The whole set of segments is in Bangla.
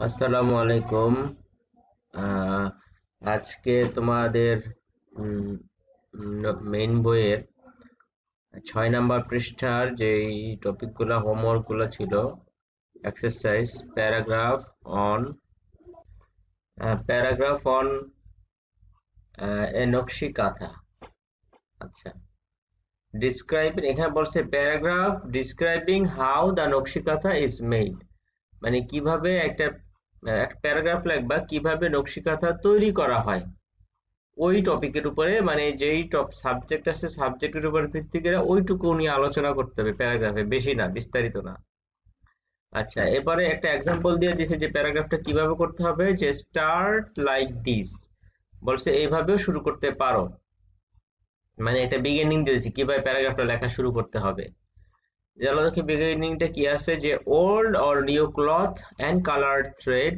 আসসালামু আলাইকুম। আহ, আজকে তোমাদের মেইন বইয়ের 6 নাম্বার পৃষ্ঠার যেই টপিকগুলো হোমওয়ার্কগুলো ছিল, এক্সারসাইজ প্যারাগ্রাফ অন এ নকশি কাঁথা। আচ্ছা, এখানে বলছে প্যারাগ্রাফ ডিসক্রাইবিং হাউ দ্য নকশি কাঁথা ইজ মেড, মানে কিভাবে একটা প্যারাগ্রাফ লিখবা কিভাবে নকশি কাঁথা তৈরি করা হয় ওই টপিকের উপরে, মানে যেই সাবজেক্ট আছে সাবজেক্টের উপর ভিত্তি করে ওইটুকু নিয়ে আলোচনা করতে হবে প্যারাগ্রাফে, বেশি না, বিস্তারিত না। আচ্ছা, এবারে একটা এক্সাম্পল দিয়ে দিছে যে প্যারাগ্রাফটা কিভাবে করতে হবে, যে স্টার্ট লাইক দিস, বলছে এইভাবেও শুরু করতে পারো, মানে এটা বিগিনিং দিয়েছি কিভাবে প্যারাগ্রাফটা লেখা শুরু করতে হবে। চলো দেখি বিগিনিংটা কি আছে, যে old or new cloth and coloured thread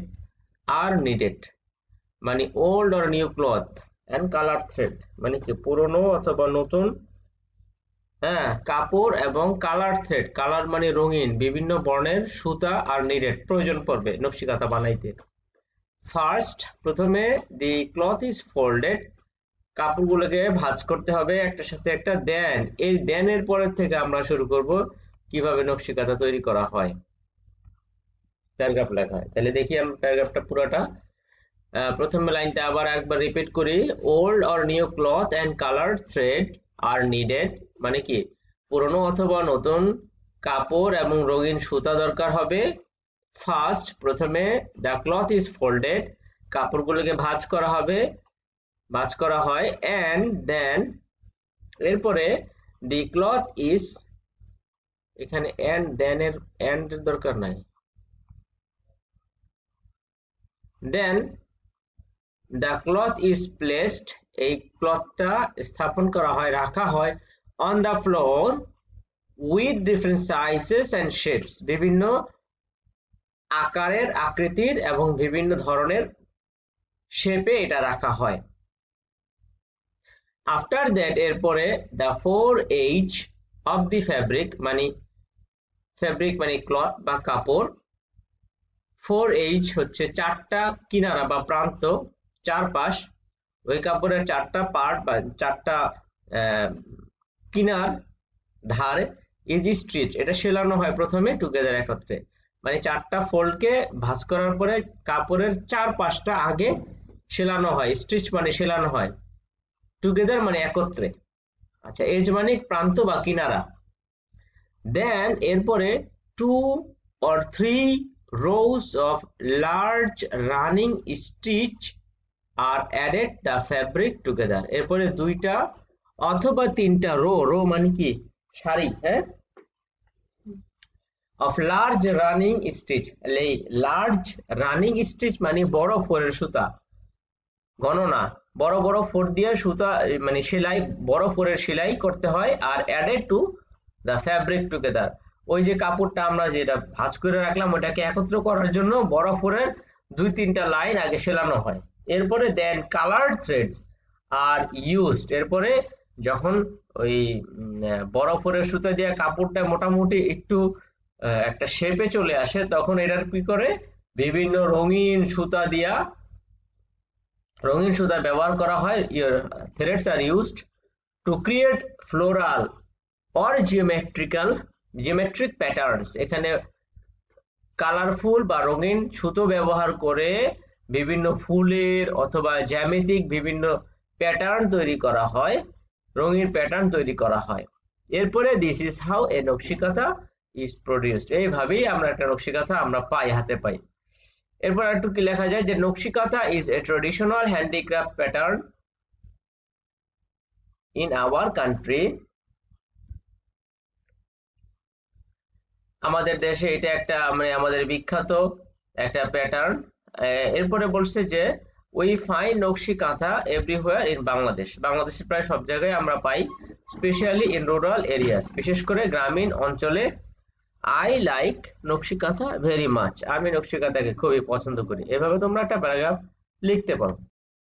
are needed, মানে old or new cloth and colour thread, মানে কি পুরনো অথবা নতুন, হ্যাঁ, কাপড় এবং কালার থ্রেড, কালার মানে রঙিন, বিভিন্ন বর্ণের সুতা আর নিডেড প্রয়োজন পড়বে নকশি কাঁথা বানাইতে। ফার্স্ট, প্রথমে দি ক্লথ ইজ ফোল্ডেড, কাপড়গুলোকে ভাঁজ করতে হবে একটার সাথে একটা, দেন এই দেনের পরের থেকে আমরা শুরু করব কিভাবে নকশি কাঁথা তৈরি করা হয়, প্যারাগ্রাফ লেখা হয়। তাহলে দেখি আমরা প্যারাগ্রাফটা পুরোটা। প্রথম লাইনটা আবার একবার রিপিট করি, old or new cloth and colour thread are needed, মানে কি পুরনো অথবা নতুন কাপড় এবং রঙিন সুতা দরকার হবে। ফার্স্ট, প্রথমে দ্য ক্লথ ইজ ফোল্ডেড, কাপড়গুলোকে ভাঁজ করা হবে, ভাঁজ করা হয়। অ্যান্ড দেন, এরপরে দি ক্লথ ইজ, এখানে অ্যান্ড দেন এর অ্যান্ড এর দরকার নাই, দেন দ্য ক্লথ ইজ প্লেসড, এই ক্লথটা স্থাপন করা হয়, রাখা হয়, on the floor with different sizes and shapes, বিভিন্ন আকারের, আকৃতির এবং বিভিন্ন ধরনের শেপে এটা রাখা হয়। আফটার দ্যাট, এরপরে the 4H of the fabric, মানে ফ্যাব্রিক মানে ক্লথ বা কাপড়, 4H হচ্ছে চারটা কিনারা বা প্রান্ত, চারপাশ, ওই কাপড়ের চারটা পার্ট বা চারটা কিনার ধার, ইজ স্ট্রিচ, এটা সেলানো হয় প্রথমে টুগেদার, একত্রে, মানে চারটা ফোল্ডকে ভাঁজ করার পরে কাপড়ের চার পাশটা আগে সেলানো হয়, স্ট্রিচ মানে সেলানো হয়, টুগেদার মানে একত্রে। আচ্ছা, এজ মানে প্রান্ত বা কিনারা। দেন এরপরে 2 or 3 rows of large running stitch are added the fabric together, এরপরে 2টা অথবা 3টা রো মানে কি সারি, হ্যাঁ, of large running stitch, এই লার্জ রানিং স্টিচ মানে বড় ফোরের সুতা, গণনা বড় বড় ফোর দিয়ে সুতা, মানে সেলাই, বড় ফোরের সেলাই করতে হয়। আর added to the fabric together, ওই যে কাপড়টা আমরা যেটা ভাঁজ করে রাখলাম ওটাকে একত্র করার জন্য বড় ফোরের 2-3টা লাইন আগে সেলানো হয়। এরপরে দেন কালার থ্রেডস আর ইউজড, এরপরে যখন ওই বড় ফোরের সুতা দিয়ে কাপড়টা মোটামুটি একটু একটা শেপে চলে আসে, তখন এটার কি করে বিভিন্ন রঙিন সুতা ব্যবহার করা হয়। Threads are used to create floral or geometric patterns, এখানে কালারফুল বা রঙিন সুতো ব্যবহার করে বিভিন্ন ফুলের অথবা জ্যামিতিক বিভিন্ন প্যাটার্ন তৈরি করা হয়, রঙিন প্যাটার্ন তৈরি করা হয়। এরপরে দিস ইজ হাউ এ নকশি কাঁথা ইজ প্রডিউসড, এইভাবেই আমরা একটা নকশি কাঁথা আমরা পাই, হাতে পাই। এরপর একটু কি লেখা যায়, যে নকশি কাঁথা is a traditional handicraft pattern in our country, আমাদের দেশে এটা একটা মানে আমাদের বিখ্যাত একটা প্যাটার্ন। এরপরে বলছে যে উই ফাইন্ড নকশি কাঁথা এভরিহোয়ার ইন বাংলাদেশ, বাংলাদেশের প্রায় সব জায়গায় আমরা পাই, স্পেশালি ইন রুরাল এরিয়াস, বিশেষ করে গ্রামীণ অঞ্চলে। আই লাইক নকশি কাঁথা ভেরি মাচ, আমি নকশি কাঁথাকে খুবই পছন্দ করি। এভাবে তোমরা একটা প্যারাগ্রাফ লিখতে পারো।